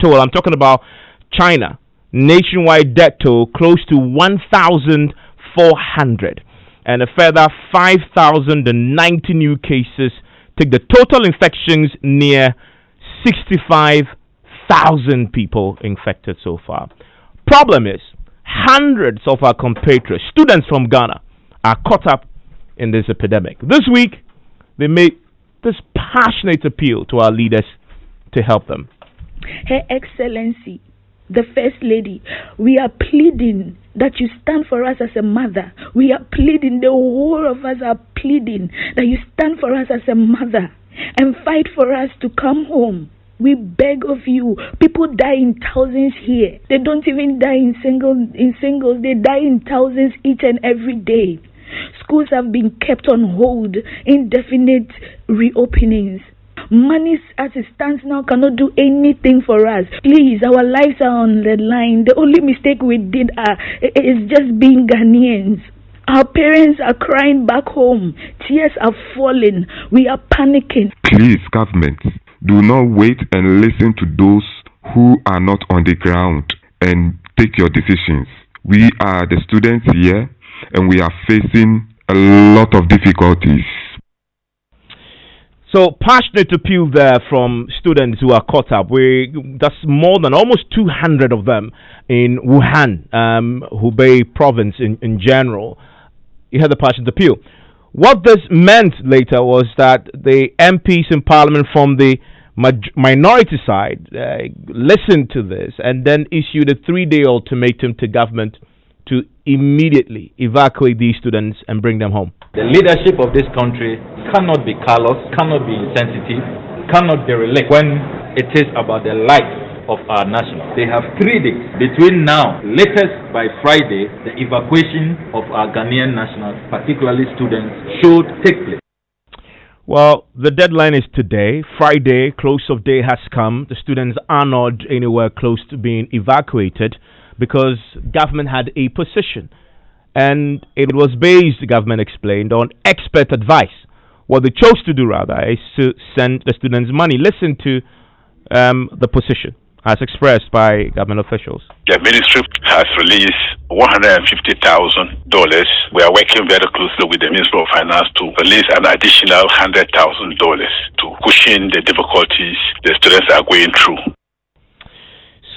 toll. I'm talking about China. Nationwide death toll close to 1,400, and a further 5,090 new cases take the total infections near 65,000 people infected so far. Problem is, hundreds of our compatriots, students from Ghana, are caught up in this epidemic. This week, they made this passionate appeal to our leaders to help them. Her Excellency, the First Lady, we are pleading that you stand for us as a mother. We are pleading, the whole of us are pleading that you stand for us as a mother and fight for us to come home. We beg of you. People die in thousands here. They don't even die in singles. They die in thousands each and every day. Schools have been kept on hold, indefinite reopenings. Money as it stands now cannot do anything for us. Please, our lives are on the line. The only mistake we did is just being Ghanaians. Our parents are crying back home. Tears are falling. We are panicking. Please, government, do not wait and listen to those who are not on the ground and take your decisions. We are the students here and we are facing a lot of difficulties. So passionate appeal there from students who are caught up. That's more than almost 200 of them in Wuhan, Hubei province in general. You had the passionate appeal. What this meant later was that the MPs in Parliament from the minority side listened to this and then issued a 3-day ultimatum to government to immediately evacuate these students and bring them home. The leadership of this country cannot be callous, cannot be insensitive, cannot derelict when it is about the life of our nationals. They have 3 days between now, latest by Friday, the evacuation of our Ghanaian nationals, particularly students, should take place. Well, the deadline is today. Friday, close of day has come. The students are not anywhere close to being evacuated because government had a position. And it was based, the government explained, on expert advice. What they chose to do, rather, is to send the students money. Listen to the position as expressed by government officials. The ministry has released $150,000. We are working very closely with the Ministry of Finance to release an additional $100,000 to cushion the difficulties the students are going through.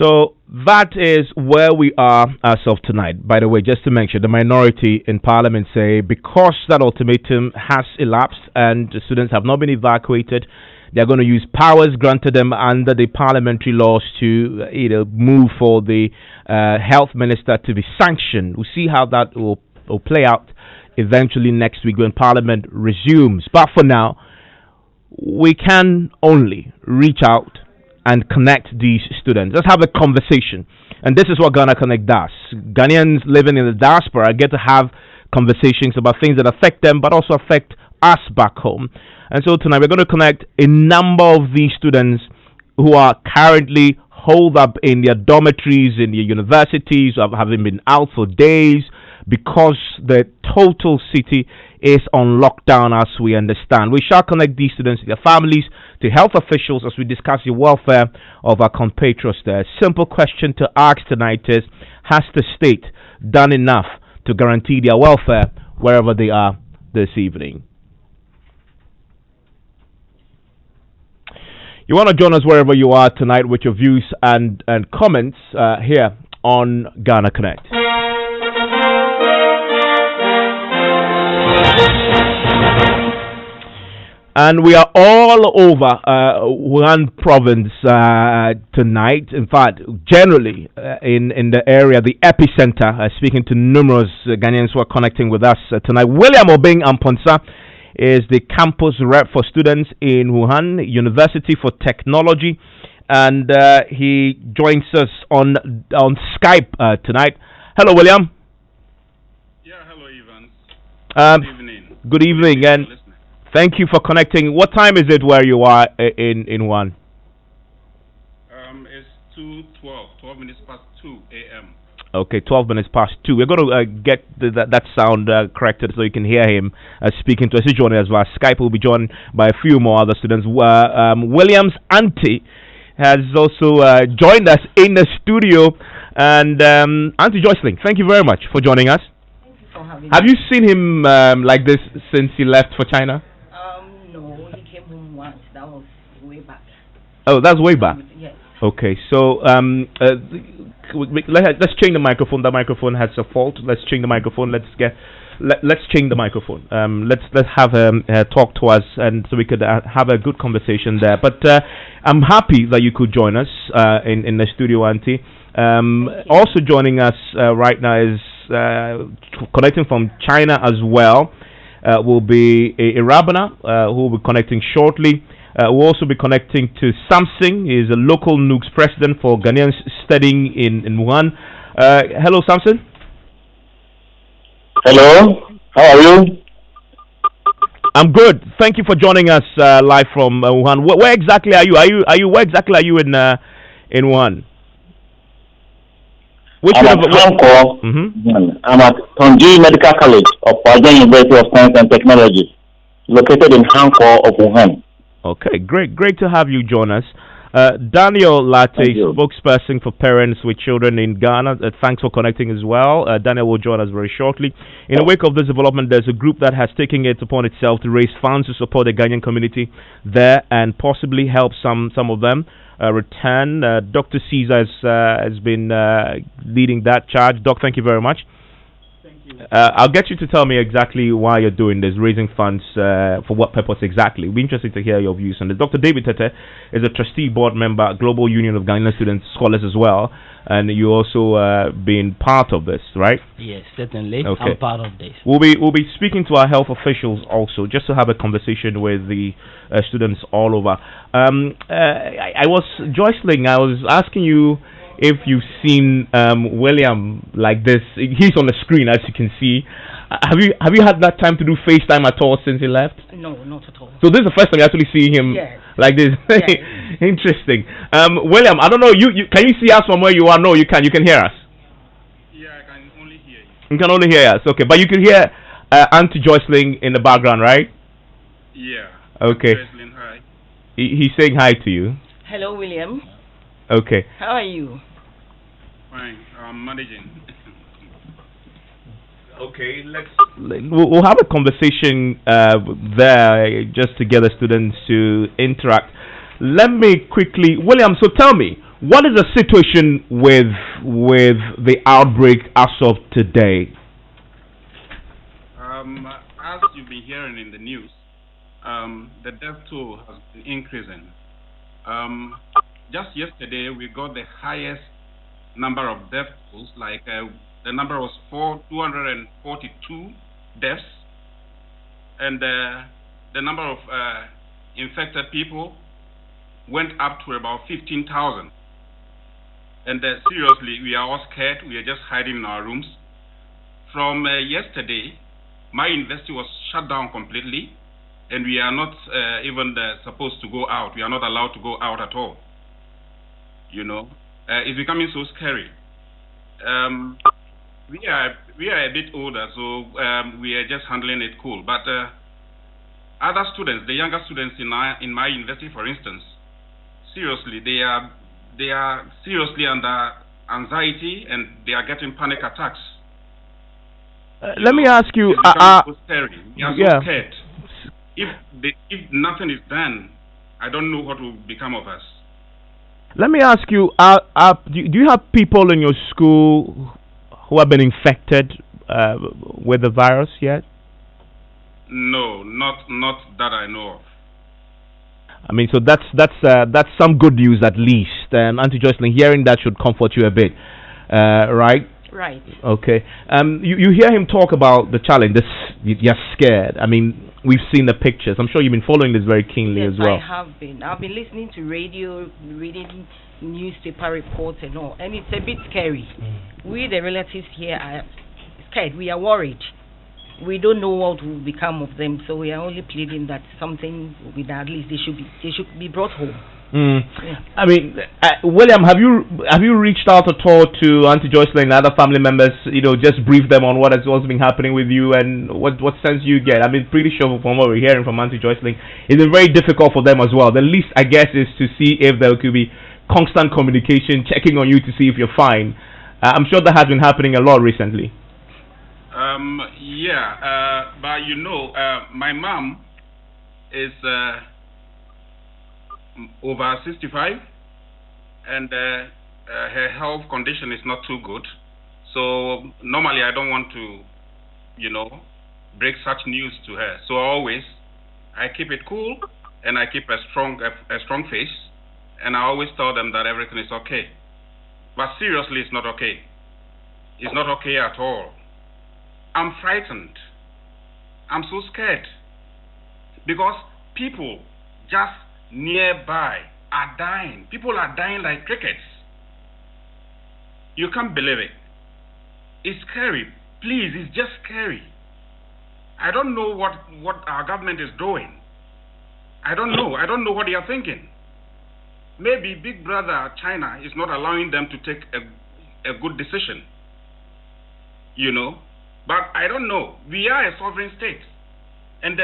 So that is where we are as of tonight. By the way, just to mention, the minority in Parliament say because that ultimatum has elapsed and the students have not been evacuated, they're going to use powers granted them under the parliamentary laws to move for the health minister to be sanctioned. We'll see how that will play out eventually next week when Parliament resumes. But for now, we can only reach out and connect these students. Let's have a conversation. And this is what Ghana Connect does. Ghanaians living in the diaspora get to have conversations about things that affect them but also affect us back home. And so tonight we're going to connect a number of these students who are currently holed up in their dormitories, in their universities, having been out for days because the total city is on lockdown, as we understand. We shall connect these students to their families, to health officials, as we discuss the welfare of our compatriots there. Simple question to ask tonight is, has the state done enough to guarantee their welfare wherever they are this evening? You want to join us wherever you are tonight with your views and comments here on Ghana Connect. And we are all over Wuhan province tonight. In fact, generally in the area, the epicenter, speaking to numerous Ghanaians who are connecting with us tonight. William Obeng Amponsa is the campus rep for students in Wuhan University for Technology. And he joins us on Skype tonight. Hello, William. Yeah, hello, Evans. Good evening. Good evening, and thank you for connecting. What time is it where you are in Wuhan? It's 12 minutes past 2 a.m. Okay, 12 minutes past 2. We're going to get that sound corrected so you can hear him speaking to us. He's joining us via Skype. We'll be joined by a few more other students. William's auntie has also joined us in the studio. And Auntie Joycelyn, thank you very much for joining us. Thank you for having Have me. you seen him like this since he left for China? No, he came home once. That was way back. Oh, that's way back. Yes. Okay, so let's change the microphone. The microphone has a fault. Let's change the microphone. Let's change the microphone. Let's have talk to us, and so we could have a good conversation there. But I'm happy that you could join us in the studio, Auntie. Also joining us right now is connecting from China as well. Will be a Rabana who will be connecting shortly. We'll also be connecting to Samson. He is a local NUGS president for Ghanaians studying in Wuhan. Hello, Samson. Hello, how are you? I'm good. Thank you for joining us live from Wuhan. Where exactly are you? Where exactly are you in Wuhan? I'm at Hanko. I'm at Tongji Medical College of Huajian University of Science and Technology, located in Hanko of Wuhan. Okay, great to have you join us. Daniel Latte, spokesperson for parents with children in Ghana. Thanks for connecting as well. Daniel will join us very shortly. In the wake of this development, there's a group that has taken it upon itself to raise funds to support the Ghanaian community there and possibly help some of them return. Dr. Caesar has been leading that charge. Doc, thank you very much. I'll get you to tell me exactly why you're doing this, raising funds for what purpose exactly. We'll be interested to hear your views on this. Dr. David Tete is a trustee board member, Global Union of Ghanaian Students Scholars as well, and you also been part of this, right? Yes, certainly. Okay. I'm part of this. We'll be speaking to our health officials also, just to have a conversation with the students all over. I was Joycelyn. I was asking you if you've seen William like this. He's on the screen, as you can see. Have you had that time to do FaceTime at all since he left? No, not at all. So this is the first time you actually see him like this. Yes. Interesting. William, I don't know. You can you see us from where you are? No, you can. You can hear us. Yeah, I can only hear you. You can only hear us. Okay, but you can hear Auntie Joycelyn in the background, right? Yeah. Okay. Joycelyn, hi. He's saying hi to you. Hello, William. Okay. How are you? Fine, I'm managing. Okay, we'll have a conversation there just to get the students to interact. Let me quickly, William. So tell me, what is the situation with the outbreak as of today? As you've been hearing in the news, the death toll has been increasing. Just yesterday, we got the highest number of death tolls. Like the number was 242 deaths, and the number of infected people went up to about 15,000. And seriously, we are all scared. We are just hiding in our rooms. From yesterday, my university was shut down completely, and we are not even supposed to go out. We are not allowed to go out at all. You know, it's becoming so scary. We are a bit older, so we are just handling it cool. But other students, the younger students in my university, for instance, seriously, they are seriously under anxiety, and they are getting panic attacks. Let me ask you. So scary. We are so scared. If nothing is done, I don't know what will become of us. Let me ask you. Do you have people in your school who have been infected with the virus yet? No, not that I know of. I mean, so that's some good news at least. Auntie Joycelyn, hearing that should comfort you a bit, right? Right. Okay. You hear him talk about the challenge. You're scared. I mean, we've seen the pictures. I'm sure you've been following this very keenly as well. Yes, I have been. I've been listening to radio, reading newspaper reports and all, and it's a bit scary. We, the relatives here, are scared. We are worried. We don't know what will become of them, so we are only pleading that something will be done. At least they should be brought home. Yeah. I mean, William, have you reached out at all to Auntie Joycelyn and other family members? You know, just brief them on what's been happening with you and what sense you get. I mean, pretty sure from what we're hearing from Auntie Joycelyn, it's been very difficult for them as well. The least, I guess, is to see if there could be constant communication, checking on you to see if you're fine. I'm sure that has been happening a lot recently. But my mom is over 65, and her health condition is not too good. So normally I don't want to, break such news to her. So I keep it cool, and I keep a strong face, and I always tell them that everything is okay. But seriously, it's not okay. It's not okay at all. I'm frightened. I'm so scared. Because people just nearby are dying. People are dying like crickets. You can't believe it. It's scary. Please, it's just scary. I don't know what our government is doing. I don't know. I don't know what they are thinking. Maybe Big Brother China is not allowing them to take a good decision. But I don't know. We are a sovereign state. And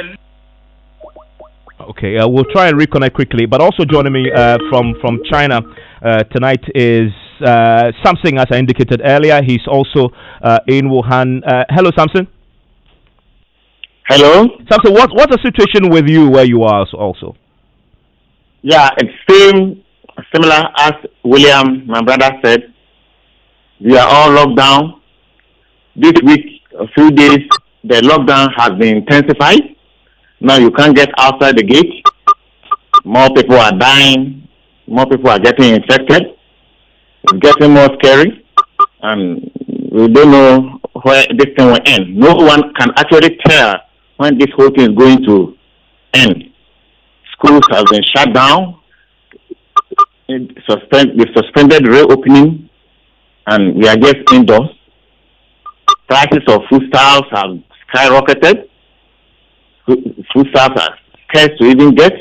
Okay, we'll try and reconnect quickly. But also joining me from China tonight is Samson, as I indicated earlier. He's also in Wuhan. Hello, Samson. Hello. Samson, what's the situation with you where you are also? Yeah, it's similar as William, my brother, said. We are all locked down. This week, a few days, the lockdown has been intensified. Now you can't get outside the gate. More people are dying. More people are getting infected. It's getting more scary. And we don't know where this thing will end. No one can actually tell when this whole thing is going to end. Schools have been shut down. They suspended reopening. And we are just indoors. Prices of foodstuffs have skyrocketed. Foodstuffs are scarce to even get.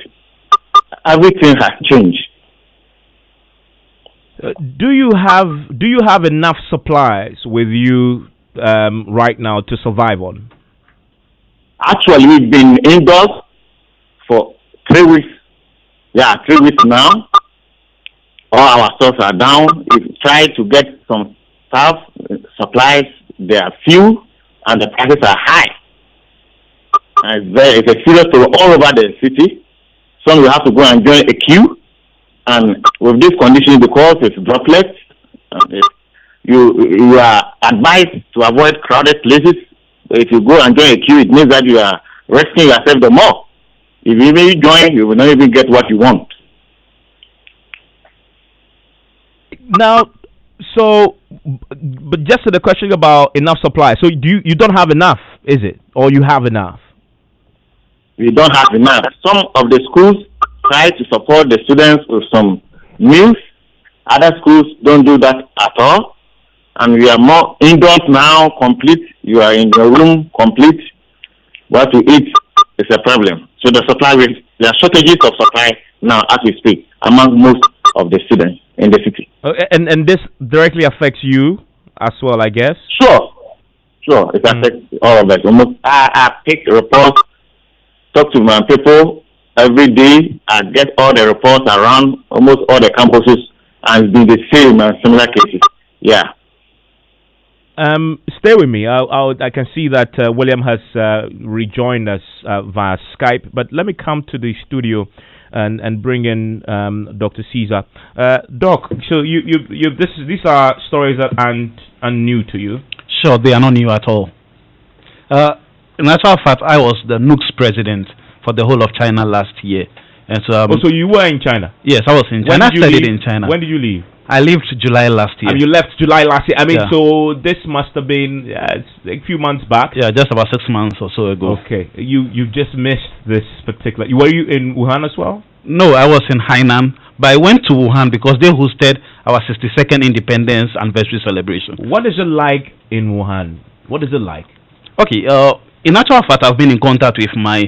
Everything has changed. Do you have enough supplies with you right now to survive on? Actually, we've been indoors for 3 weeks. Yeah, 3 weeks now. All our stores are down. We try to get some supplies. They are few, and the prices are high. And it's a serious problem all over the city. Some will have to go and join a queue. And with this condition, because it's droplets, you are advised to avoid crowded places. If you go and join a queue, it means that you are risking yourself the more. If you even join, you will not even get what you want. Now, but just to the question about enough supply. So you don't have enough, is it? Or you have enough? We don't have enough. Some of the schools try to support the students with some meals. Other schools don't do that at all. And we are more indoors now, complete. You are in your room, complete. What to eat is a problem. So there are shortages of supply now as we speak among most of the students in the city. And this directly affects you as well, I guess? Sure. It affects all of us. I pick reports, talk to my people every day. I get all the reports around almost all the campuses, and it's been the same and similar cases. Yeah. Stay with me. I can see that William has rejoined us via Skype, but let me come to the studio and bring in Dr. Caesar. Doc, so these are stories that aren't new to you. Sure, they are not new at all. In actual fact, I was the NUC's president for the whole of China last year, and so. So you were in China? Yes, I was in China. I studied in China. When did you leave? I left July last year. And you left July last year. I mean, so this must have been a few months back. Yeah, just about 6 months or so ago. Okay, you just missed this particular. Were you in Wuhan as well? No, I was in Hainan, but I went to Wuhan because they hosted our 62nd independence anniversary celebration. What is it like in Wuhan? What is it like? Okay, in actual fact, I've been in contact with my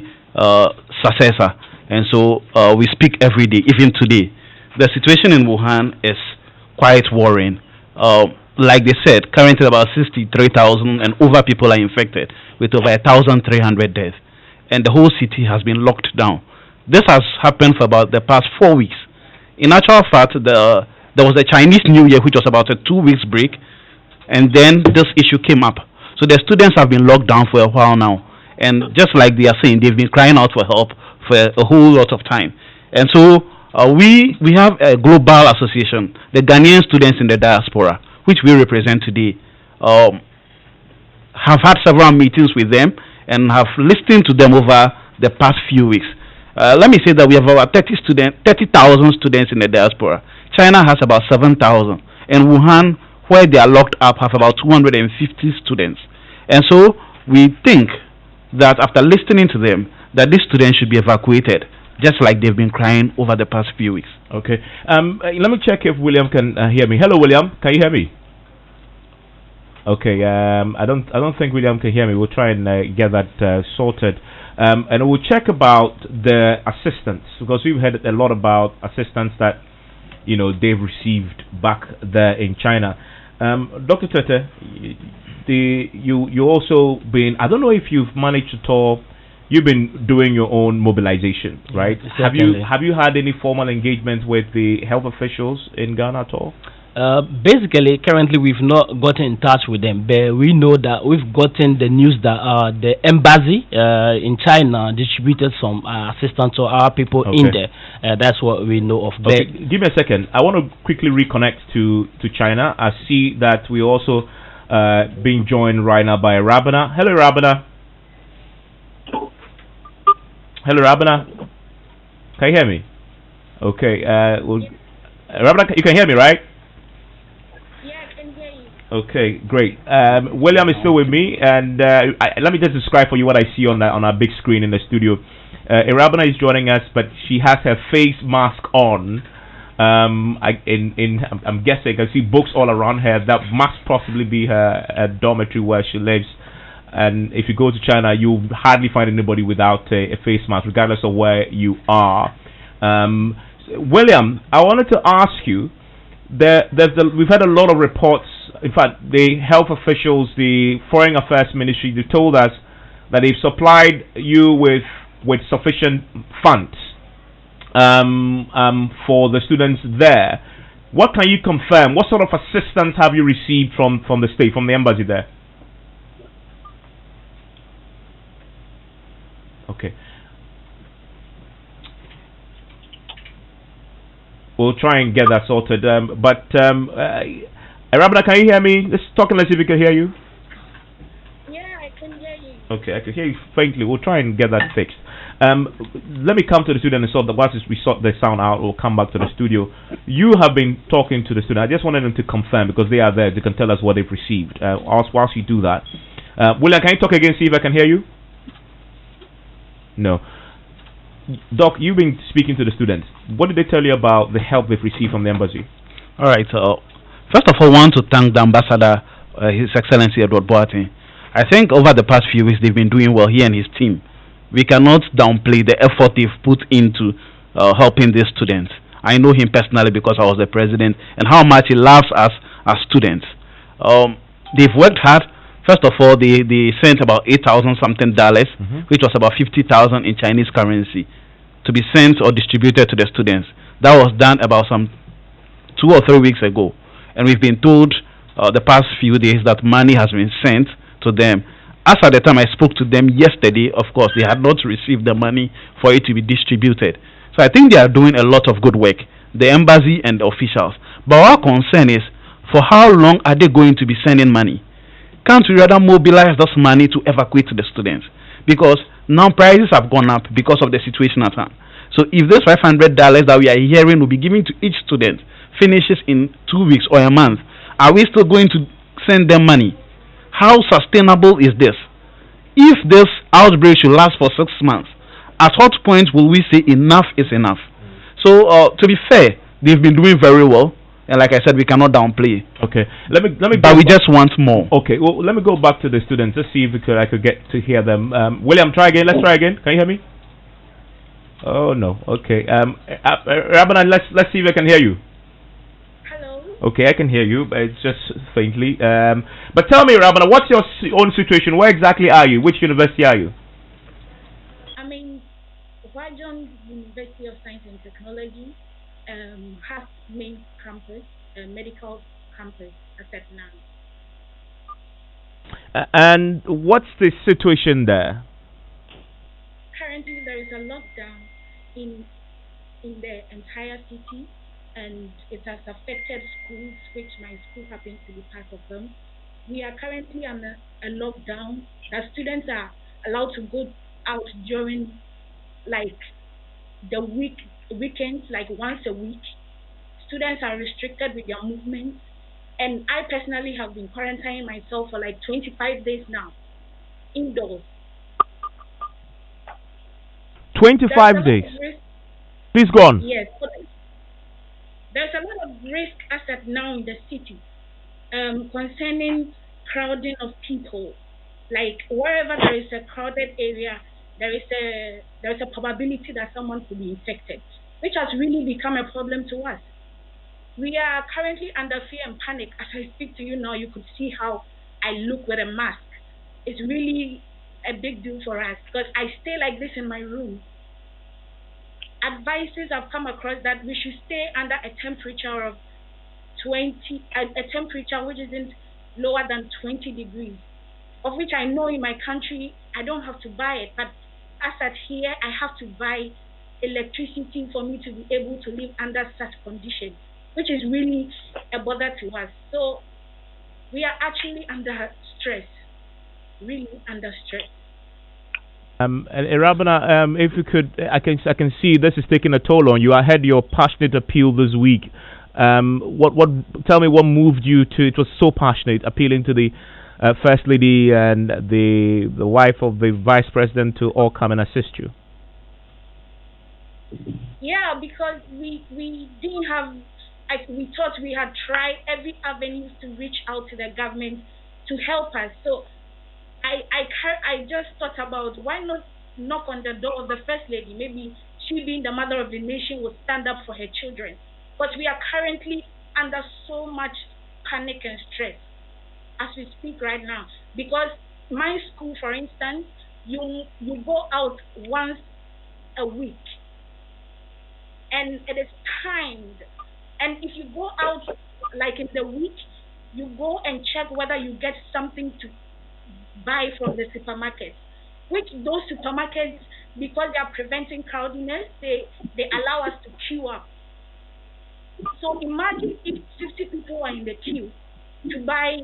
successor, and so we speak every day, even today. The situation in Wuhan is quite worrying. Like they said, currently about 63,000 and over people are infected, with over 1,300 deaths, and the whole city has been locked down. This has happened for about the past 4 weeks. In actual fact, there was a Chinese New Year, which was about a 2 weeks break, and then this issue came up. So the students have been locked down for a while now, and just like they are saying, they've been crying out for help for a whole lot of time. And so we have a global association, the Ghanaian students in the diaspora, which we represent today. Have had several meetings with them and have listened to them over the past few weeks. Let me say that we have about 30,000 students in the diaspora. China has about 7,000, and Wuhan, where they are locked up, have about 250 students. And so we think that after listening to them, that these students should be evacuated, just like they've been crying over the past few weeks. Okay. Let me check if William can hear me. Hello, William. Can you hear me? Okay. I don't think William can hear me. We'll try and get that sorted. And we'll check about the assistance, because we've heard a lot about assistance that they've received back there in China. Dr. Tete, you also been, I don't know if you've managed to tour. You've been doing your own mobilization, right? Have you had any formal engagement with the health officials in Ghana at all? Basically, currently we've not gotten in touch with them, but we know that we've gotten the news that the embassy in China distributed some assistance to our people in there. That's what we know of. Okay, give me a second. I want to quickly reconnect to China. I see that we also being joined right now by Rabana. Hello, Rabana. Hello, Rabana. Can you hear me? Okay. Rabana, you can hear me, right? Okay, great. William is still with me, and let me just describe for you what I see on our big screen in the studio. Irabana is joining us, but she has her face mask on. I'm guessing I can see books all around her. That must possibly be her dormitory where she lives. And if you go to China, you hardly find anybody without a face mask, regardless of where you are. William, I wanted to ask you. We've had a lot of reports. In fact, the health officials, the Foreign Affairs Ministry, they told us that they've supplied you with sufficient funds for the students there. What can you confirm? What sort of assistance have you received from the state, from the embassy there? Okay. We'll try and get that sorted. Rabana, can you hear me? Let's talk and let's see if we can hear you. Yeah, I can hear you. Okay, I can hear you faintly. We'll try and get that fixed. Let me come to the student and sort that. Once we sort the sound out, we'll come back to the studio. You have been talking to the student. I just wanted them to confirm, because they are there. They can tell us what they've received. Whilst you do that, William, can you talk again? See if I can hear you. No. Doc, you've been speaking to the students. What did they tell you about the help they've received from the embassy? All right. First of all, I want to thank the ambassador, His Excellency Edward Boateng. I think over the past few weeks they've been doing well, he and his team. We cannot downplay the effort they've put into helping these students. I know him personally because I was the president, and how much he loves us as students. They've worked hard. First of all, they sent about $8,000 something, which was about 50,000 in Chinese currency, to be sent or distributed to the students. That was done about some 2 or 3 weeks ago, and we've been told the past few days that money has been sent to them. As at the time I spoke to them yesterday, of course, they had not received the money for it to be distributed. So I think they are doing a lot of good work, the embassy and the officials. But our concern is, for how long are they going to be sending money? Can't we rather mobilize this money to evacuate the students? Because now prices have gone up because of the situation at hand. So if this $500 that we are hearing will be given to each student finishes in 2 weeks or a month, are we still going to send them money? How sustainable is this? If this outbreak should last for 6 months, at what point will we say enough is enough? So to be fair, they've been doing very well. And like I said, we cannot downplay. Okay, let me. But we just want more. Okay, well, let me go back to the students. Let's see if I could get to hear them. William, try again. Let's try again. Can you hear me? Oh no. Okay. Rabana, let's see if I can hear you. Hello. Okay, I can hear you, but it's just faintly. But tell me, Rabana, what's your own situation? Where exactly are you? Which university are you? I'm in Huajon University of Science and Technology. has main campus, medical campus as at now. And what's the situation there? Currently, there is a lockdown in the entire city, and it has affected schools, which my school happens to be part of them. We are currently under a lockdown that students are allowed to go out during like the weekends, like once a week. Students are restricted with their movements, and I personally have been quarantining myself for like 25 days now, indoors. There's a 25 lot days. of risk. Please go on. Yes, but there's a lot of risk as at now in the city, concerning crowding of people. Like wherever there is a crowded area, there is a probability that someone could be infected, which has really become a problem to us. We are currently under fear and panic. As I speak to you now, you could see how I look with a mask. It's really a big deal for us because I stay like this in my room. Advices have come across that we should stay under a temperature of 20, a temperature which isn't lower than 20 degrees, of which I know in my country I don't have to buy it, but as at here I have to buy electricity for me to be able to live under such conditions, which is really a bother to us. So we are actually under stress, really under stress. And Rabana, if you could, I can see this is taking a toll on you. I heard your passionate appeal this week. What? Tell me what moved you to? It was so passionate, appealing to the first lady and the wife of the vice president to all come and assist you. Yeah, because we didn't have, we thought we had tried every avenue to reach out to the government to help us. So I just thought about why not knock on the door of the first lady. Maybe she, being the mother of the nation, would stand up for her children. But we are currently under so much panic and stress as we speak right now. Because my school, for instance, you go out once a week, and it is timed. And if you go out like in the week, you go and check whether you get something to buy from the supermarket. Which those supermarkets, because they are preventing crowdiness, they allow us to queue up. So imagine if 50 people are in the queue to buy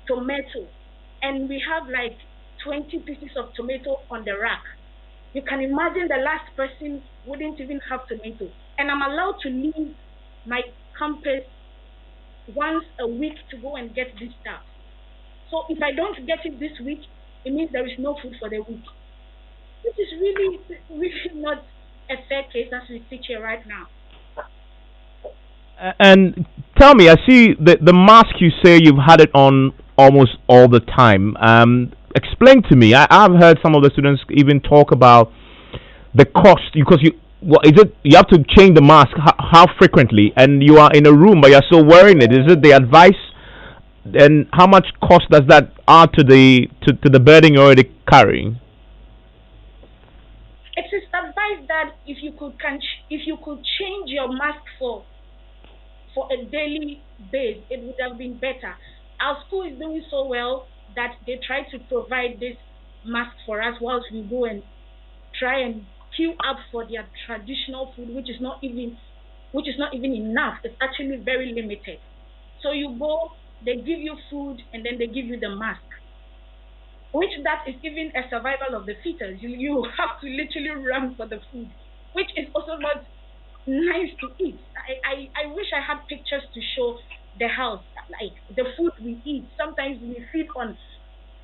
tomato, and we have like 20 pieces of tomato on the rack. You can imagine the last person wouldn't even have tomato. And I'm allowed to leave my campus once a week to go and get this stuff. So if I don't get it this week, it means there is no food for the week. This is really, really not a fair case as we sit here right now. And tell me, I see the mask, you say you've had it on almost all the time. Explain to me. I've heard some of the students even talk about the cost, because is it you have to change the mask how frequently, and you are in a room but you're still wearing it. Is it the advice, and how much cost does that add to the burden you're already carrying? It is advised that if you could change your mask for a daily base, it would have been better. Our school is doing so well that they try to provide this mask for us whilst we go and try and queue up for their traditional food, which is not even enough. It's actually very limited. So you go, they give you food, and then they give you the mask, which that is even a survival of the fittest. You have to literally run for the food, which is also not nice to eat. I wish I had pictures to show the house, like the food we eat. Sometimes we feed on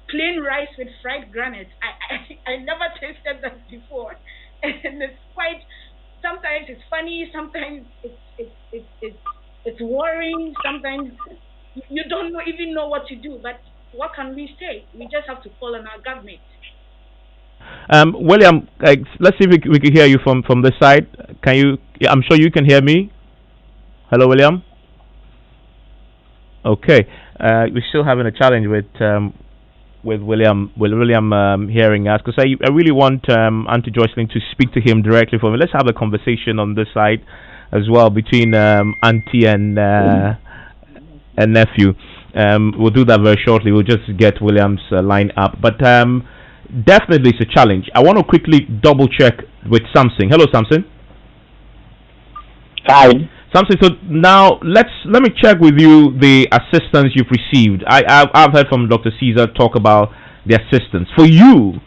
plain rice with fried granite. I never tasted that before, and it's quite. Sometimes it's funny. Sometimes it's worrying. Sometimes you don't even know what to do. But what can we say? We just have to call on our government. William, let's see if we can hear you from this side. Can you? Yeah, I'm sure you can hear me. Hello, William. Okay, we're still having a challenge with William hearing us, because I really want Auntie Jocelyn to speak to him directly for me. Let's have a conversation on this side. as well between auntie and nephew. We'll do that very shortly. We'll just get William's line up, but definitely it's a challenge. I want to quickly double check with Samson. Hello, Samson. Hi. Samson, so now let me check with you the assistance you've received. I've heard from Dr. Caesar talk about the assistance. For you,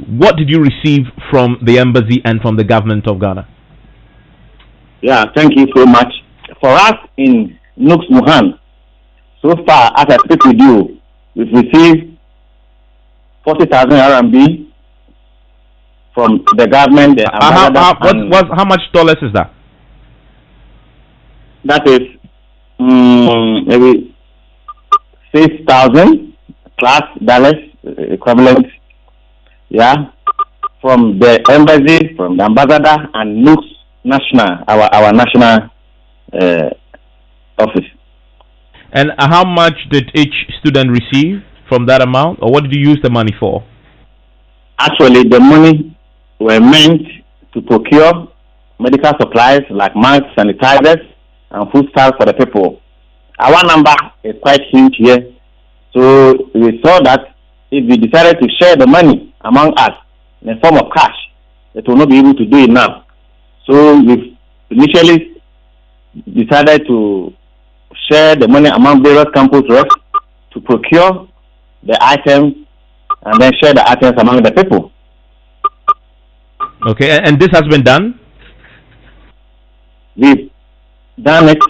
what did you receive from the embassy and from the government of Ghana? Yeah, thank you so much. For us in Nooks Wuhan, so far as I speak with you, we've received 40,000 RMB from the government. How much dollars is that? That is maybe 6,000 plus dollars equivalent. Yeah, from the embassy, from the ambassador, and Nooks National, our national office. And how much did each student receive from that amount, or what did you use the money for? Actually, the money were meant to procure medical supplies like masks, sanitizers, and foodstuffs for the people. Our number is quite huge here, so we saw that if we decided to share the money among us in the form of cash, it will not be able to do it now. So we initially decided to share the money among various campus reps to procure the items and then share the items among the people. Okay, and this has been done? We've done it.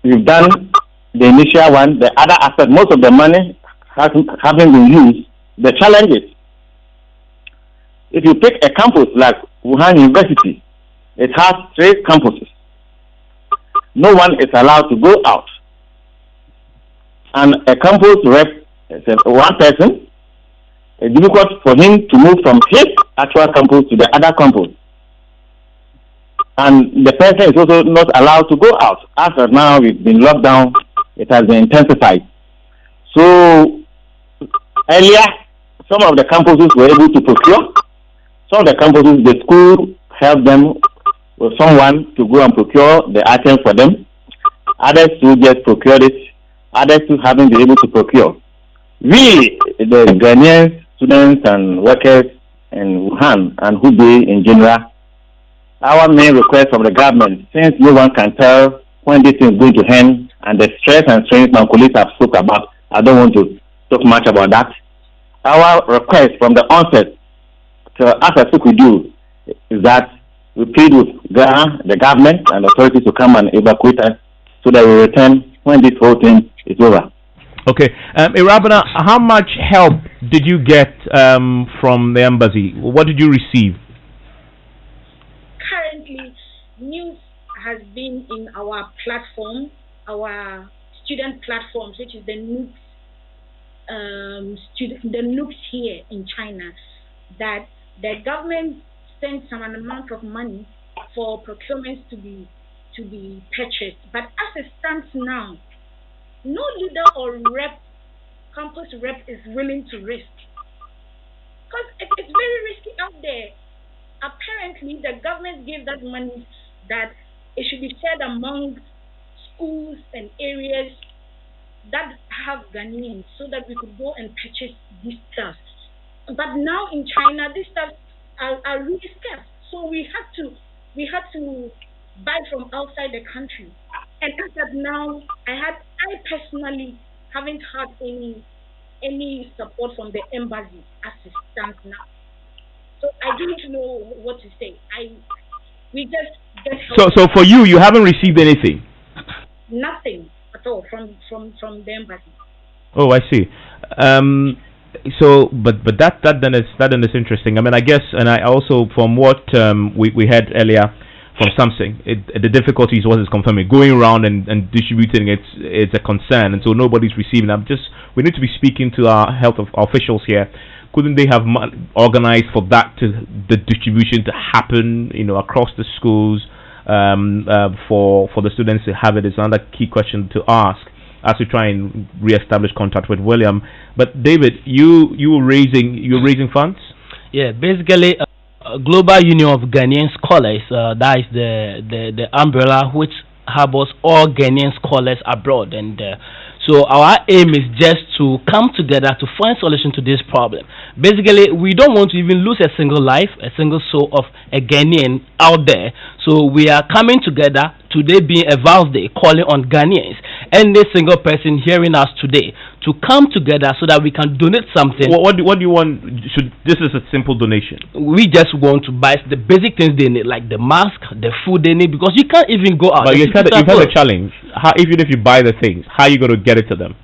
We've done the initial one. The other aspect, most of the money haven't been used. The challenge is, if you pick a campus like Wuhan University, it has 3 campuses. No one is allowed to go out. And a campus rep is one person. It's difficult for him to move from his actual campus to the other campus. And the person is also not allowed to go out. As of now, we've been locked down. It has been intensified. So earlier, some of the campuses were able to procure. Some of the campuses, the school helped them with someone to go and procure the items for them. Others who just procured it. Others who haven't been able to procure. We, the Ghanaian students and workers in Wuhan and Hubei in general, our main request from the government, since no one can tell when this is going to end, and the stress and strains my colleagues have spoke about, I don't want to talk much about that. Our request from the onset, as I speak with you, is that we plead with Ghana, the government and authorities to come and evacuate us so that we return when this whole thing is over. Okay. Irabana, how much help did you get from the embassy? What did you receive? Currently, news has been in our platform, our student platforms, which is the Nooks here in China, that the government sent some amount of money for procurements to be purchased. But as it stands now, no leader or campus rep is willing to risk, because it's very risky out there. Apparently, the government gave that money that it should be shared among schools and areas that have Ghanaians, so that we could go and purchase these stuff. But now in China, these stuff are really scarce, so we had to buy from outside the country. And as of now, I personally haven't had any support from the embassy as it stands now. So I don't know what to say. We just get help. So for you haven't received anything? Nothing at all from the embassy. Oh, I see. So, but that then is interesting. I mean, I guess, and I also, from what we heard earlier from something, the difficulties was confirming going around and distributing it's a concern, and so nobody's receiving. We need to be speaking to our health officials here. Couldn't they have organized for the distribution to happen, across the schools, for the students to have it? Is another key question to ask as we try and re-establish contact with William. But David, you were raising funds? Yeah, basically Global Union of Ghanaian Scholars. That is the umbrella which harbors all Ghanaian scholars abroad, and so our aim is just to come together to find solution to this problem. Basically, we don't want to even lose a single life, a single soul of a Ghanaian out there. So we are coming together today, being a Vows Day, calling on Ghanaians, any single person hearing us today, to come together so that we can donate something. What do you want? This is a simple donation. We just want to buy the basic things they need, like the mask, the food they need, because you can't even go out. But you've had a challenge. How, even if you buy the things, how are you going to get it to them?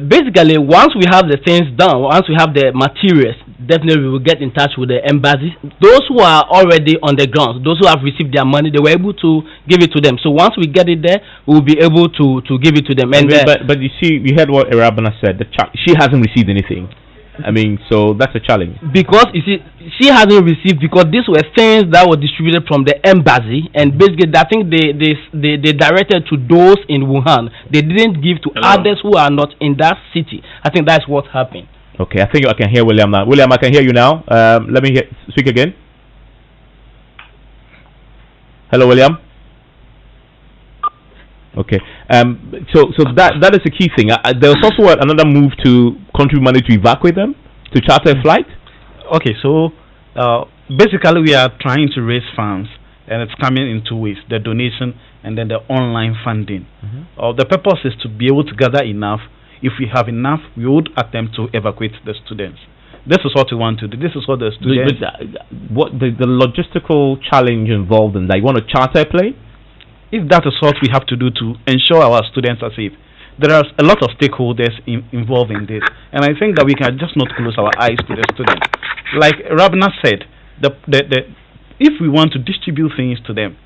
Basically, once we have the things done, once we have the materials, definitely we will get in touch with the embassy. Those who are already on the ground, those who have received their money, they were able to give it to them. So once we get it there, we will be able to give it to them. And but you see, you heard what Irabana said. She hasn't received anything. I mean, so that's a challenge. Because you see, she hasn't received, because these were things that were distributed from the embassy, and basically I think they directed to those in Wuhan. They didn't give to others who are not in that city. I think that's what happened. Okay, I think I can hear William now. William, I can hear you now. Let me speak again. Hello, William. Okay. So that is a key thing. There was also another move to contribute money to evacuate them, to charter a flight. Okay, so basically we are trying to raise funds, and it's coming in two ways: the donation and then the online funding. The purpose is to be able to gather enough. If we have enough, we would attempt to evacuate the students. This is what we want to do. This is what the students. What the logistical challenge involved in that? You want to charter a plane? If that is what we have to do to ensure our students are safe, there are a lot of stakeholders involved in this, and I think that we can just not close our eyes to the students. Like Rabna said, if we want to distribute things to them,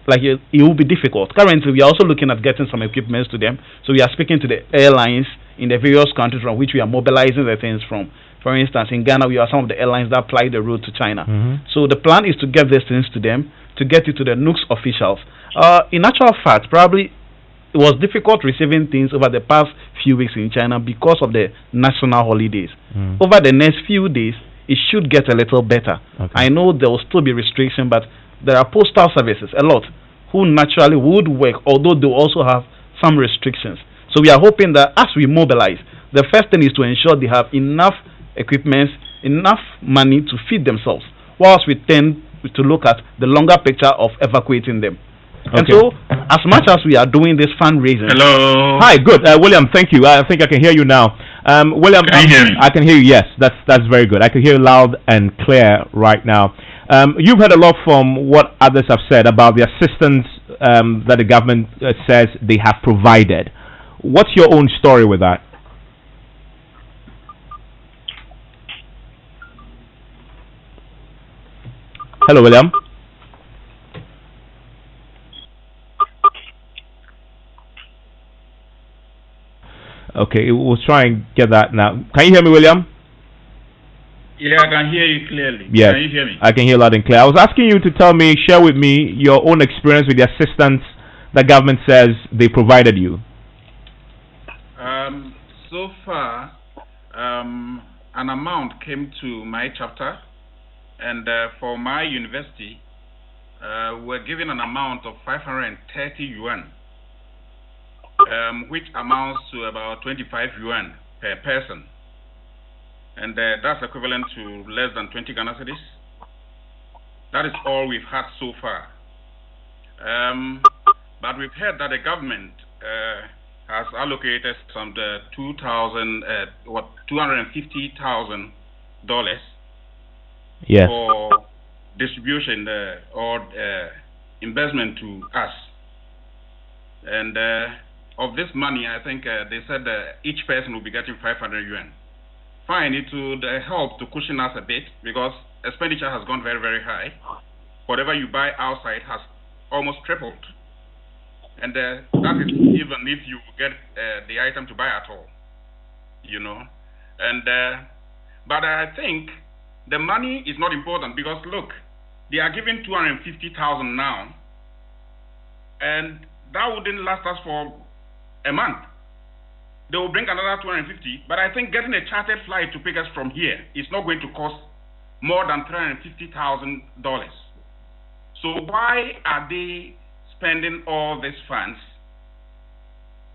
like it will be difficult. Currently, we are also looking at getting some equipment to them, so we are speaking to the airlines in the various countries from which we are mobilizing the things from. For instance, in Ghana, we are some of the airlines that ply the road to China. So the plan is to get these things to them, to get it to the NUCS officials. In actual fact, probably it was difficult receiving things over the past few weeks in China because of the national holidays. Over the next few days, it should get a little better. Okay. I know there will still be restriction, but there are postal services, a lot, who naturally would work, although they also have some restrictions. So we are hoping that as we mobilize, the first thing is to ensure they have enough equipment, enough money to feed themselves, whilst we tend to look at the longer picture of evacuating them. Okay. And so, as much as we are doing this fundraising... Hello. Hi, good. William, thank you. I think I can hear you now. William, can you hear me? I can hear you, yes. That's very good. I can hear you loud and clear right now. You've heard a lot from what others have said about the assistance that the government says they have provided. What's your own story with that? Hello, William. Okay, we'll try and get that now. Can you hear me, William? Yeah, I can hear you clearly. Yes, Can you hear me? I can hear loud and clear. I was asking you to share with me your own experience with the assistance the government says they provided you. So far, an amount came to my chapter, and for my university, we're given an amount of 530 yuan, which amounts to about 25 yuan per person. And that's equivalent to less than 20 Ghana cedis. That is all we've had so far. But we've heard that the government has allocated some $250,000 yes, for distribution or investment to us. And of this money, I think they said each person will be getting 500 yuan. Fine, it would help to cushion us a bit because expenditure has gone very, very high. Whatever you buy outside has almost tripled. And that is even if you get the item to buy at all, you know. And but I think the money is not important because look, they are giving 250,000 now, and that wouldn't last us for a month. They will bring another 250, but I think getting a chartered flight to pick us from here is not going to cost more than $350,000. So why are they spending all these funds?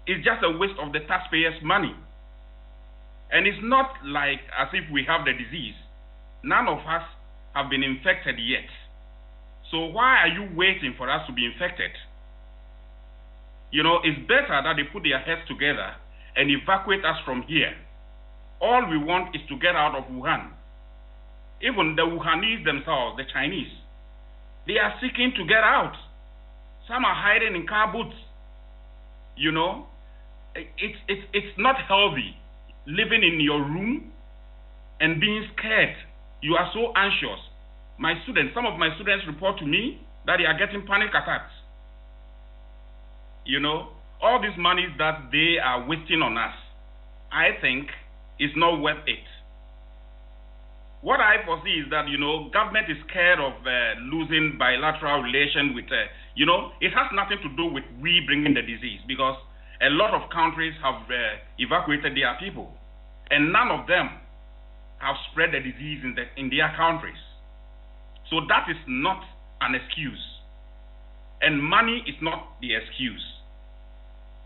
It's just a waste of the taxpayers' money. And it's not like as if we have the disease. None of us have been infected yet. So why are you waiting for us to be infected? You know, it's better that they put their heads together and evacuate us from here. All we want is to get out of Wuhan. Even the Wuhanese themselves, the Chinese, they are seeking to get out. Some are hiding in car boots. You know, it's not healthy living in your room and being scared. You are so anxious. Some of my students report to me that they are getting panic attacks. You know, all these monies that they are wasting on us, I think is not worth it. What I foresee is that, you know, government is scared of losing bilateral relation with, you know, it has nothing to do with we bringing the disease, because a lot of countries have evacuated their people, and none of them have spread the disease in their countries. So that is not an excuse. And money is not the excuse.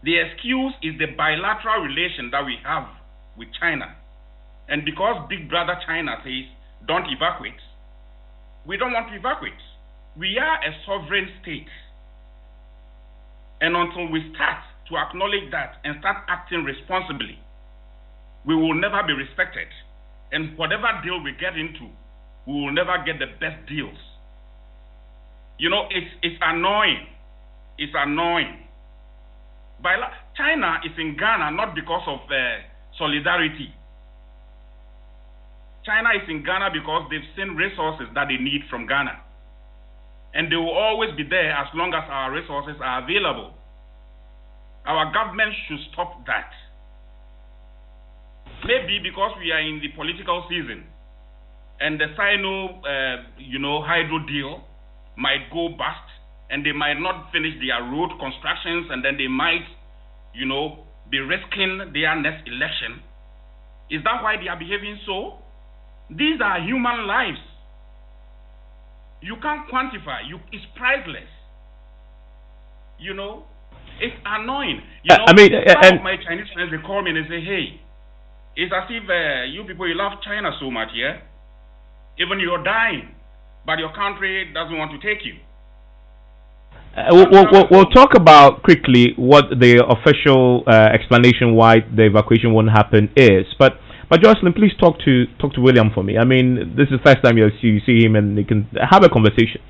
The excuse is the bilateral relation that we have with China. And because Big Brother China says, don't evacuate, we don't want to evacuate. We are a sovereign state. And until we start to acknowledge that and start acting responsibly, we will never be respected. And whatever deal we get into, we will never get the best deals. You know, it's annoying. It's annoying. China is in Ghana not because of solidarity. China is in Ghana because they've seen resources that they need from Ghana. And they will always be there as long as our resources are available. Our government should stop that. Maybe because we are in the political season and the Sino, hydro deal might go bust, and they might not finish their road constructions, and then they might, be risking their next election. Is that why they are behaving so? These are human lives. You can't quantify. It's priceless. It's annoying. Some of my Chinese friends, they call me and they say, hey, it's as if you people, you love China so much, yeah? Even you're dying, but your country doesn't want to take you. We'll talk about quickly what the official explanation why the evacuation won't happen is. But Jocelyn, please talk to William for me. I mean, this is the first time you see him, and you can have a conversation.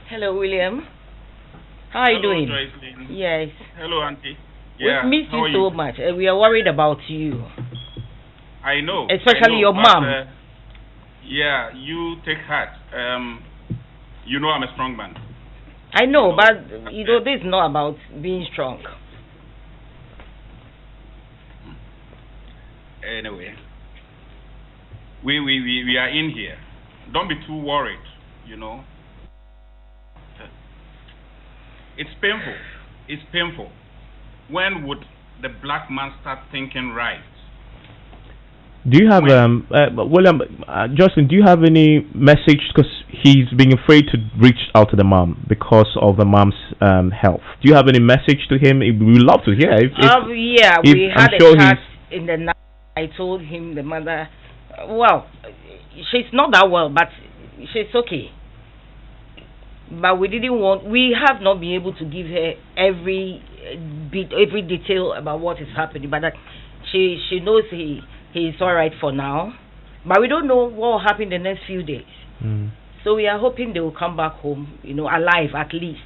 Hello, William. How are you doing? Joycelyn. Yes. Hello, Auntie. Yeah. We miss you so much. We are worried about you. I know. Especially your mom. Yeah, you take heart. I'm a strong man. I know, but this is not about being strong. Anyway, we are in here. Don't be too worried. It's painful. It's painful. When would the black man start thinking right? Do you have William, Jocelyn? Do you have any message? Because he's being afraid to reach out to the mom because of the mom's health. Do you have any message to him? We would love to hear. We had a chat in the night. I told him the mother, she's not that well, but she's okay. But we have not been able to give her every detail about what is happening. But she knows he's all right for now. But we don't know what will happen in the next few days. So we are hoping they will come back home, alive at least.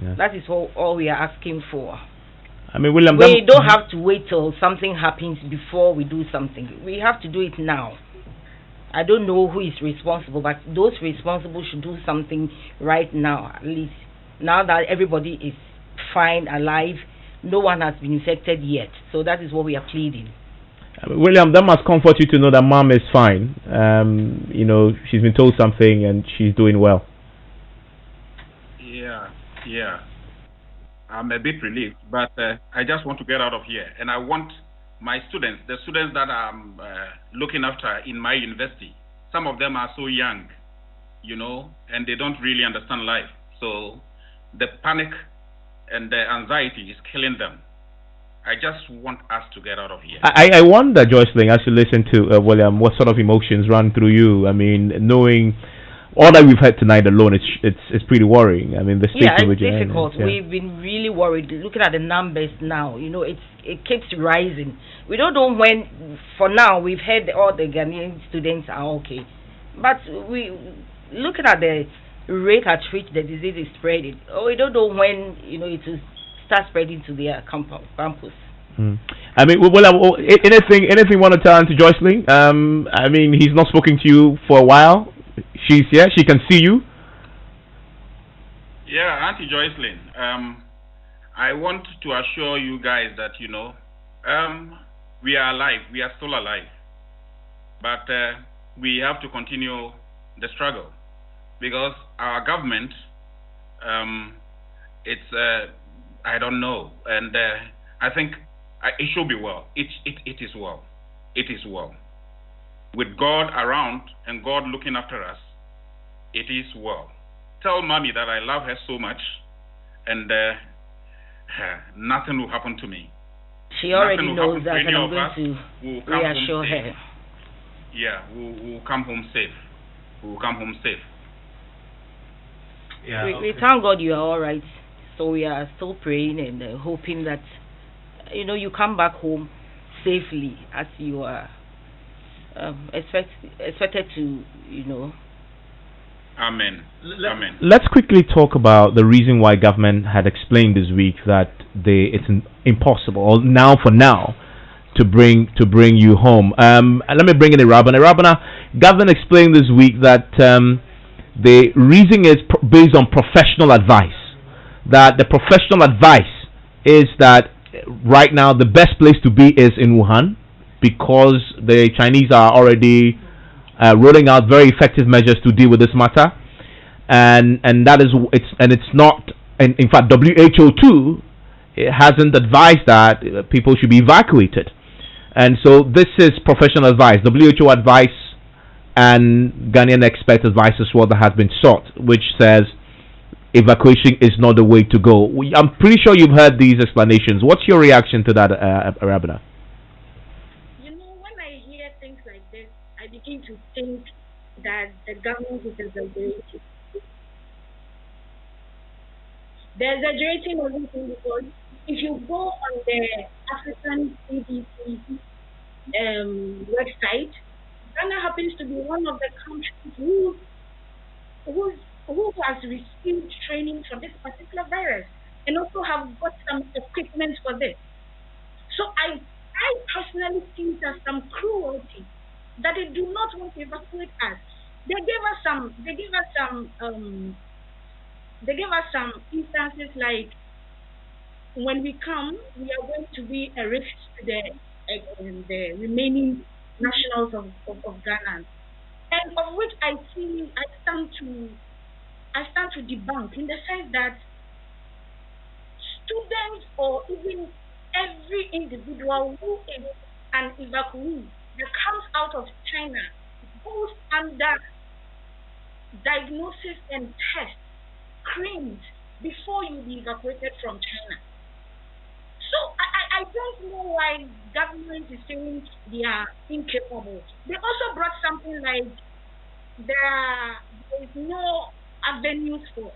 Yeah. That is all we are asking for. I mean, William, we don't have to wait till something happens before we do something. We have to do it now. I don't know who is responsible, but those responsible should do something right now, at least. Now that everybody is fine, alive, no one has been infected yet. So that is what we are pleading. William, that must comfort you to know that mom is fine. She's been told something and she's doing well. Yeah. I'm a bit relieved, but I just want to get out of here. And I want my students, the students that I'm looking after in my university, some of them are so young, and they don't really understand life. So the panic and the anxiety is killing them. I just want us to get out of here. I wonder, Joycelyn, as you listen to William, what sort of emotions run through you? I mean, knowing all that we've heard tonight alone, it's pretty worrying. I mean, the state in which it's difficult. We've been really worried. Looking at the numbers now, it keeps rising. We don't know when. For now, we've heard all the Ghanaian students are okay, but we looking at the rate at which the disease is spreading. We don't know when it will start spreading to their campus. I mean, anything you want to tell to Joycelyn? I mean, he's not spoken to you for a while. She's here. She can see you. Yeah, Auntie Joycelyn. I want to assure you guys that we are alive. We are still alive, but we have to continue the struggle because our government, it's I don't know, and I think it should be well. It is well. It is well. With God around and God looking after us, it is well. Tell mommy that I love her so much, and nothing will happen to me. She already knows that, and I'm going to reassure her. Yeah, we'll come home safe. We'll come home safe. Yeah, we thank God you are all right. So we are still praying and hoping that you come back home safely as you are expected to. Amen. Amen. Let's quickly talk about the reason why government had explained this week that it's impossible, or for now, to bring you home. And let me bring in Rabana. Rabana, government explained this week that the reason is based on professional advice. That the professional advice is that right now the best place to be is in Wuhan because the Chinese are already rolling out very effective measures to deal with this matter, and that is it's not. And in fact, WHO too hasn't advised that people should be evacuated, and so this is professional advice, WHO advice, and Ghanaian expert advice as well that has been sought, which says evacuation is not the way to go. I'm pretty sure you've heard these explanations. What's your reaction to that, Rabana? When I hear things like this, I begin to think that the government is exaggerating. They're exaggerating everything because if you go on the African CDC website, Ghana happens to be one of the countries who has received training for this particular virus and also have got some equipment for this. So I personally see it as some cruelty that they do not want to evacuate us. They gave us some instances like when we come, we are going to be a risk to the remaining nationals of Ghana, and of which I stand to debunk in the sense that students or even every individual who is an evacuee that comes out of China goes under diagnosis and test screened before you be evacuated from China. So I don't know why government is saying they are incapable. They also brought something like there is no avenues for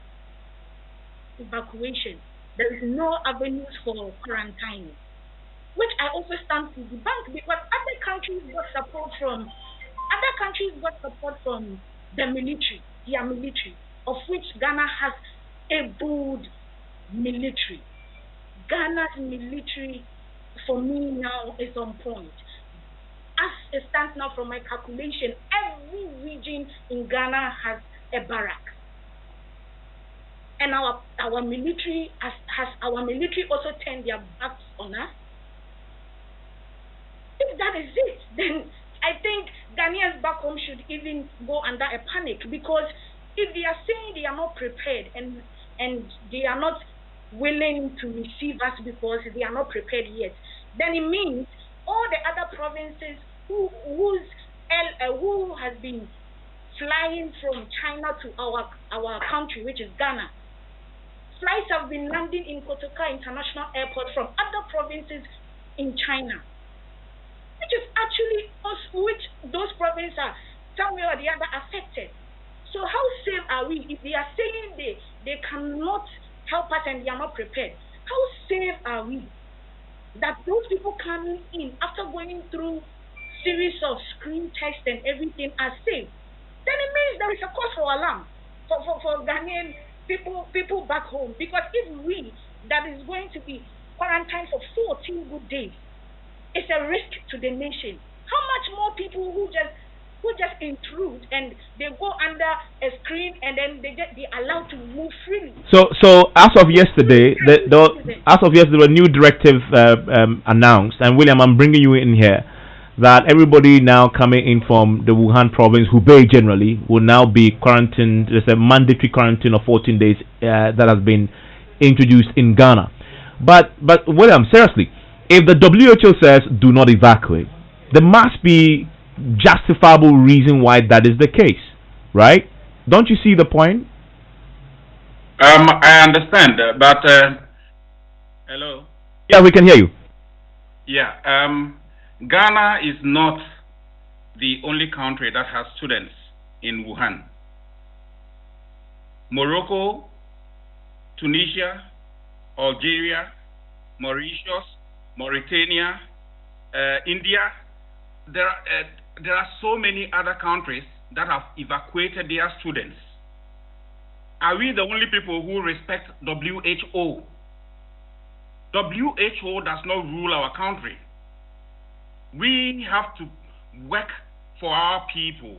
evacuation. There is no avenues for quarantine, which I also stand to debunk because other countries got support from the military, their military, of which Ghana has a good military. Ghana's military, for me now, is on point. As it stands now, from my calculation, every region in Ghana has a barrack. And our military has our military also turned their backs on us. If that is it, then I think Ghanaians back home should even go under a panic, because if they are saying they are not prepared and they are not willing to receive us because they are not prepared yet, then it means all the other provinces who has been flying from China to our country, which is Ghana. Flights have been landing in Kotoka International Airport from other provinces in China, which is actually which those provinces are somewhere or the other affected. So how safe are we if they are saying they cannot help us and they are not prepared? How safe are we that those people coming in after going through series of screen tests and everything are safe? Then it means there is a cause for alarm for Ghanaian people back home. Because if we that is going to be quarantined for 14 good days, it's a risk to the nation. How much more people who just intrude and they go under a screen and then they allowed to move freely. So as of yesterday, a new directive announced, and William, I'm bringing you in here, that everybody now coming in from the Wuhan province, Hubei generally, will now be quarantined. There's a mandatory quarantine of 14 days that has been introduced in Ghana. But William, seriously, if the WHO says do not evacuate, there must be justifiable reason why that is the case, right? Don't you see the point? I understand, but hello. Yeah, we can hear you. Yeah, Ghana is not the only country that has students in Wuhan. Morocco, Tunisia, Algeria, Mauritius, Mauritania, India. There are so many other countries that have evacuated their students. Are we the only people who respect WHO? WHO does not rule our country. We have to work for our people.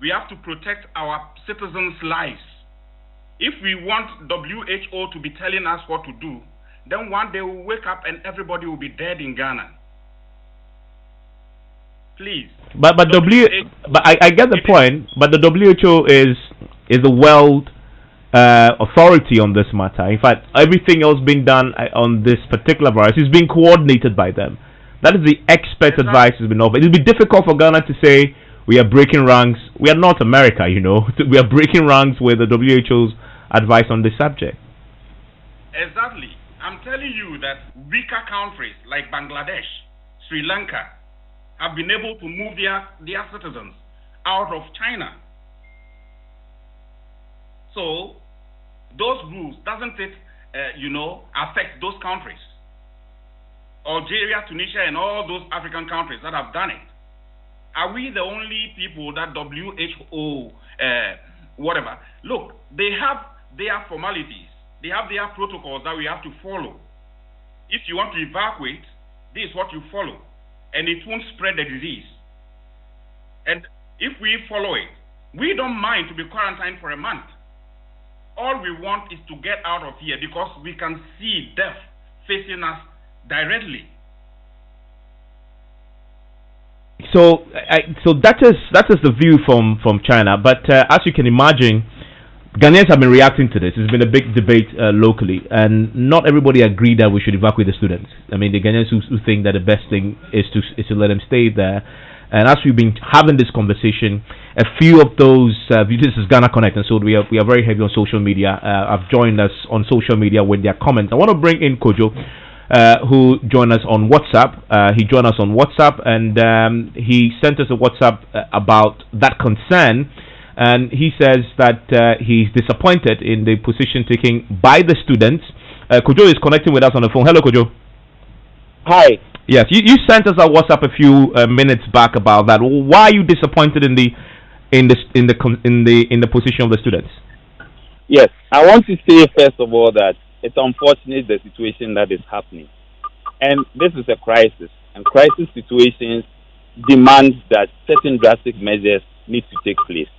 We have to protect our citizens' lives. If we want WHO to be telling us what to do, then one day we'll wake up and everybody will be dead in Ghana. Please. But I get the point. But the WHO is the world authority on this matter. In fact, everything else being done on this particular virus is being coordinated by them. That is the expert advice has been offered. It will be difficult for Ghana to say we are breaking ranks. We are not America, you know. We are breaking ranks with the WHO's advice on this subject. Exactly. I'm telling you that weaker countries like Bangladesh, Sri Lanka, have been able to move their citizens out of China. So those rules, doesn't it, affect those countries? Algeria, Tunisia, and all those African countries that have done it. Are we the only people that WHO, whatever? Look, they have their formalities. They have their protocols that we have to follow. If you want to evacuate, this is what you follow. And it won't spread the disease. And if we follow it, we don't mind to be quarantined for a month. All we want is to get out of here because we can see death facing us directly. So that is the view from China. But as you can imagine, Ghanaians have been reacting to this. It's been a big debate locally, and not everybody agreed that we should evacuate the students. I mean, the Ghanaians who think that the best thing is to let them stay there. And as we've been having this conversation, a few of those this is Ghana Connect, and so we are very heavy on social media. Have joined us on social media with their comments. I want to bring in Kojo, who joined us on WhatsApp. He joined us on WhatsApp, and he sent us a WhatsApp about that concern. And he says that he's disappointed in the position taken by the students. Kojo is connecting with us on the phone. Hello, Kojo. Hi. Yes, you sent us a WhatsApp a few minutes back about that. Why are you disappointed in the position of the students? Yes, I want to say first of all that it's unfortunate the situation that is happening, and this is a crisis. And crisis situations demand that certain drastic measures need to take place.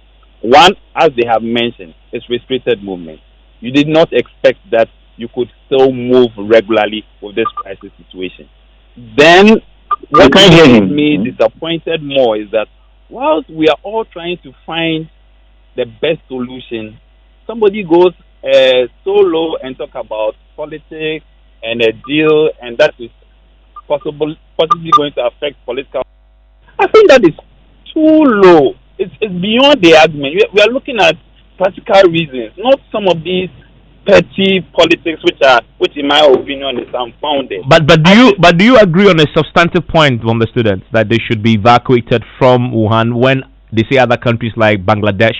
One, as they have mentioned, is restricted movement. You did not expect that you could still move regularly with this crisis situation. Then, what makes me disappointed more is that whilst we are all trying to find the best solution, somebody goes so low and talk about politics and a deal, and that is possibly going to affect political. I think that is too low. it's beyond the argument. We are looking at practical reasons, not some of these petty politics, which in my opinion is unfounded. But do you agree on a substantive point from the students that they should be evacuated from Wuhan when they say other countries like Bangladesh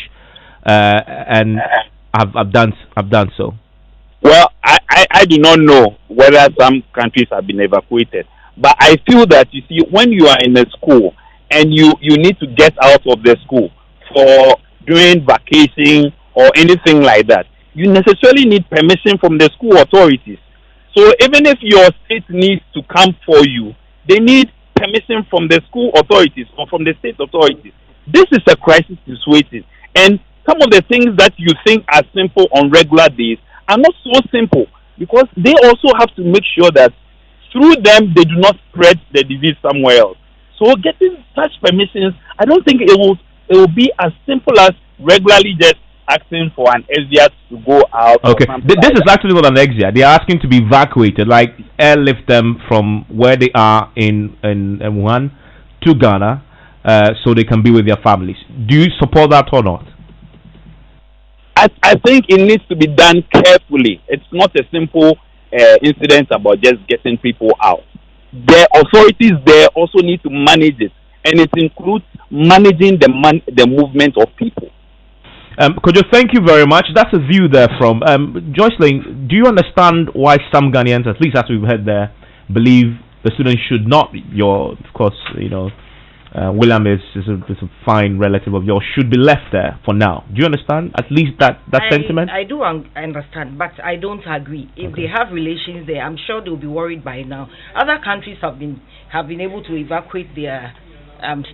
and have done so? Well, I do not know whether some countries have been evacuated, but I feel that, you see, when you are in a school and you need to get out of the school for during vacation or anything like that, you necessarily need permission from the school authorities. So even if your state needs to come for you, they need permission from the school authorities or from the state authorities. This is a crisis situation, and some of the things that you think are simple on regular days are not so simple, because they also have to make sure that through them they do not spread the disease somewhere else. So getting such permissions, I don't think it will be as simple as regularly just asking for an exit to go out. Okay, this is actually not an exit. They are asking to be evacuated, like airlift them from where they are in Wuhan to Ghana, so they can be with their families. Do you support that or not? I think it needs to be done carefully. It's not a simple incident about just getting people out. The authorities there also need to manage it, and it includes managing the movement of people. Kojo, thank you very much. That's a view there from Joycelyn. Do you understand why some Ghanaians, at least as we've heard there, believe the students should not? Of course, William is a fine relative of yours, should be left there for now. Do you understand at least that sentiment? I do understand, but I don't agree. If they have relations there, I'm sure they'll be worried by now. Other countries have been able to evacuate their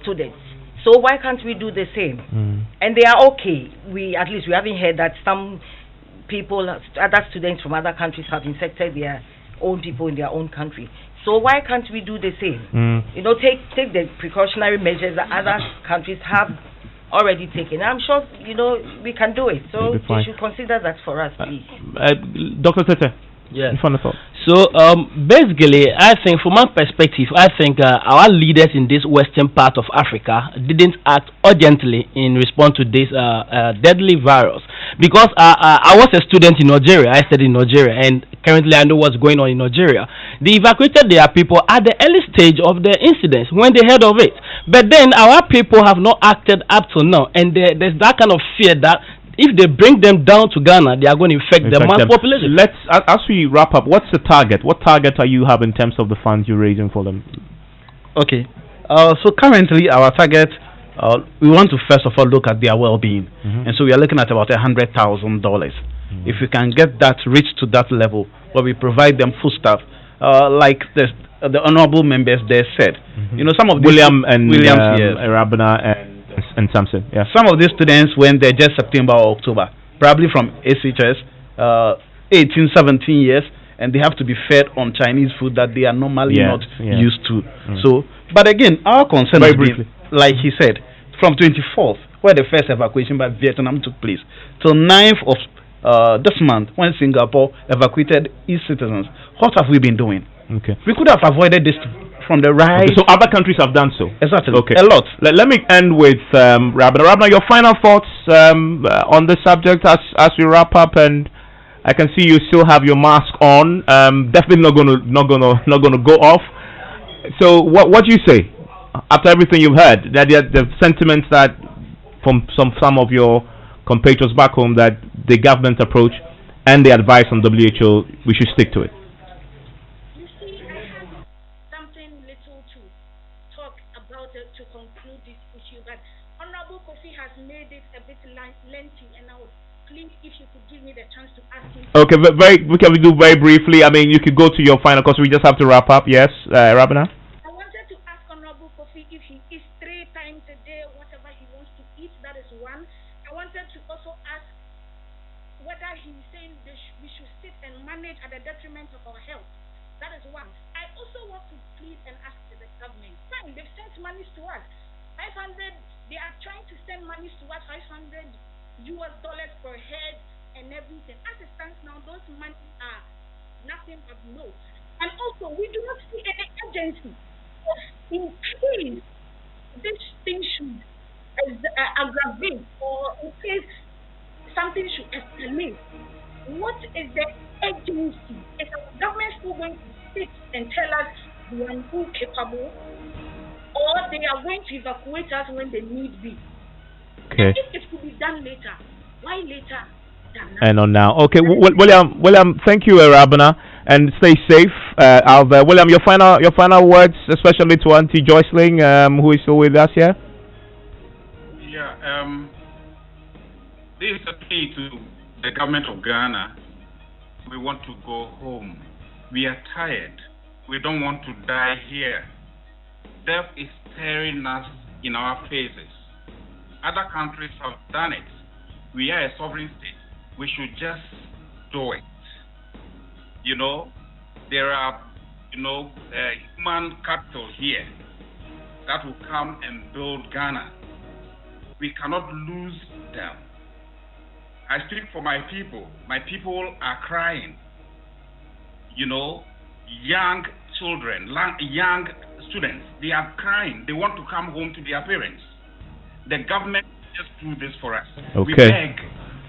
students. So why can't we do the same? And they are okay. We haven't heard that some people, other students from other countries have infected their own people in their own country. So why can't we do the same? Take the precautionary measures that other countries have already taken. I'm sure we can do it. So you should consider that for us, please. Dr. Tete. Yes. Wonderful. So basically, I think from my perspective, I think our leaders in this western part of Africa didn't act urgently in response to this deadly virus. Because I was a student in Nigeria. I studied in Nigeria, and currently I know what's going on in Nigeria. They evacuated their people at the early stage of the incident when they heard of it. But then our people have not acted up to now, and there's that kind of fear that if they bring them down to Ghana, they are going to infect the mass population. Let's, as we wrap up, what's the target? What target are you having in terms of the funds you're raising for them? Okay. So currently our target, we want to first of all look at their well-being. And so we are looking at about $100,000. If we can get that, reach to that level where we provide them foodstuff, like the honorable members there said. Some of Williams Rabina and Samson. Yeah. Some of these students went there just September or October, probably from SHS, 18, 17 years, and they have to be fed on Chinese food that they are normally not used to. So, but again, our concern is, like he said, from 24th, where the first evacuation by Vietnam took place, till 9th of this month, when Singapore evacuated its citizens. What have we been doing? Okay. We could have avoided this from the right. Okay, so other countries have done so. Exactly. Okay. A lot. Let me end with Rabina. Rabina, your final thoughts on the subject as we wrap up, and I can see you still have your mask on. Definitely not gonna go off. So what do you say after everything you've heard? That the sentiments that from some of your compatriots back home, that the government approach and the advice from WHO, we should stick to it. You see, I have something little to talk about to conclude this issue, but Honorable Kofi has made it a bit lengthy, and I would please if you could give me the chance to ask him. Okay, we can do very briefly. I mean, you could go to your final, because we just have to wrap up. Yes, Rabina? I wanted to ask Honorable Kofi if he eats 3 times a day, whatever he wants to eat. That is one. I wanted to also ask whether he's saying we should sit and manage at the detriment of our health. That is one. I also want to plead and ask the government. Fine, they've sent money to us. 500. They are trying to send money to us, $500 per head and everything. As it stands now, those money are nothing but no. And also, we do not see any urgency. In case this thing should available, or they are going to evacuate us when the need be. Okay. And if it could be done later, why later than now? And on now. Okay, William, thank you, Rabana, and stay safe out there. William, your final words, especially to Auntie Joycelyn, who is still with us here. Yeah. This is a plea to the government of Ghana. We want to go home. We are tired. We don't want to die here. Death is staring us in our faces. Other countries have done it. We are a sovereign state. We should just do it. You know, there are, human capital here that will come and build Ghana. We cannot lose them. I speak for my people. My people are crying. Young children, young students, they are crying. They want to come home to their parents. The government just do this for us. Okay. We beg.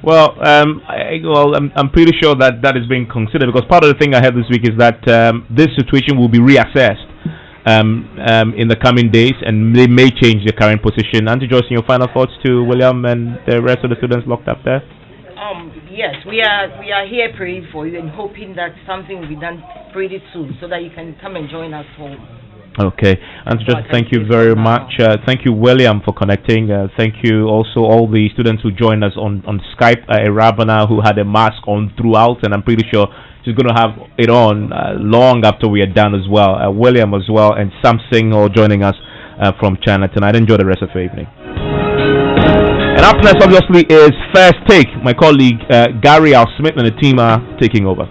Well, I'm pretty sure that is being considered, because part of the thing I heard this week is that this situation will be reassessed in the coming days, and they may change their current position. Auntie Joyce, your final thoughts to William and the rest of the students locked up there? Yes, we are here praying for you and hoping that something will be done pretty soon so that you can come and join us home. Okay, and just thank you very much. Thank you, William, for connecting. Thank you also all the students who joined us on Skype. Rabana, who had a mask on throughout, and I'm pretty sure she's going to have it on long after we are done as well. William as well, and Samsung all joining us from China tonight. Enjoy the rest of the evening. And up next, obviously, is First Take. My colleague Gary Al Smith and the team are taking over.